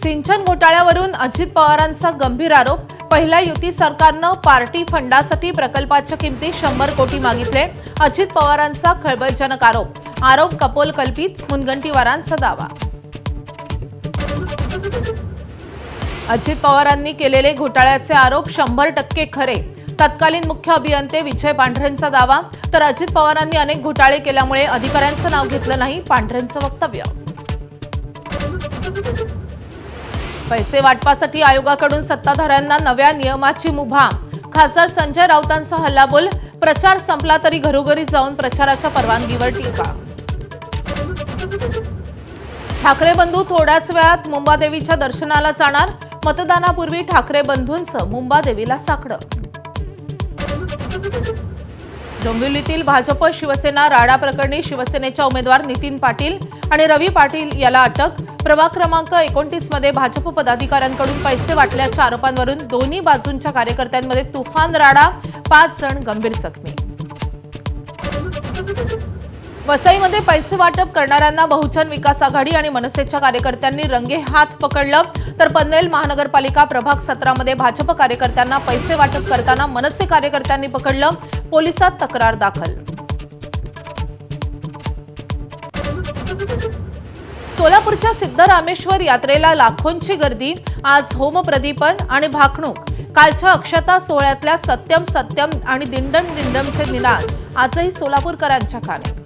सिंचन घोटाळ्यावरून अजित पवारांचा गंभीर आरोप। पहिल्या युती सरकारनं पार्टी फंडासाठी प्रकल्पाच्या किमती 100 कोटी मागितले। अजित पवारांचा खळबळजनक आरोप कपोलकल्पित, मुनगंटीवारांचा दावा। अजित पवारांनी केलेले घोटाळ्याचे आरोप 100% खरे। तत्कालीन मुख्य अभियंते विजय पांढरेंचा दावा। तर अजित पवारांनी अनेक घोटाळे केल्यामुळे अधिकाऱ्यांचं नाव घेतलं नाही, पांढरेंचं वक्तव्य। पैसे वाटपासाठी आयोगाकडून सत्ताधाऱ्यांना नव्या नियमाची मुभा। खासदार संजय राऊतांचा हल्लाबोल। प्रचार संपला तरी घरोघरी जाऊन प्रचाराच्या परवानगीवर टीका। ठाकरे बंधू थोड्याच वेळात मुंबादेवीच्या दर्शनाला जाणार। मतदानापूर्वी ठाकरे बंधूंचं मुंबादेवीला साकडं। डोंबिवलीतील भाजप शिवसेना राडा प्रकरणी शिवसेनेच्या उमेदवार नितीन पाटील आणि रवी पाटील याला अटक। प्रभाग क्रमांक 29 मध्ये भाजप पदाधिकाऱ्यांकडून पैसे वाटल्याच्या आरोपांवरून दोन्ही बाजूंच्या कार्यकर्त्यांमध्ये तुफान राडा, 5 जण गंभीर जखमी। वसईमध्ये पैसे वाटप करणाऱ्यांना बहुजन विकास आघाडी आणि मनसेच्या कार्यकर्त्यांनी रंगेहात पकडलं। तर पनवेल महानगरपालिका प्रभाग 17 मध्ये भाजप कार्यकर्त्यांना पैसे वाटप करताना मनसे कार्यकर्त्यांनी पकडलं। पोलिसात तक्रार दाखल। सोलापूरच्या सिद्धरामेश्वर यात्रेला लाखोंची गर्दी। आज होमप्रदीपन आणि भाकणूक। कालच्या अक्षता सोहळ्यातल्या सत्यम सत्यम आणि दिंडम दिंडमचे निनाद आजही सोलापूरकरांच्या कानी।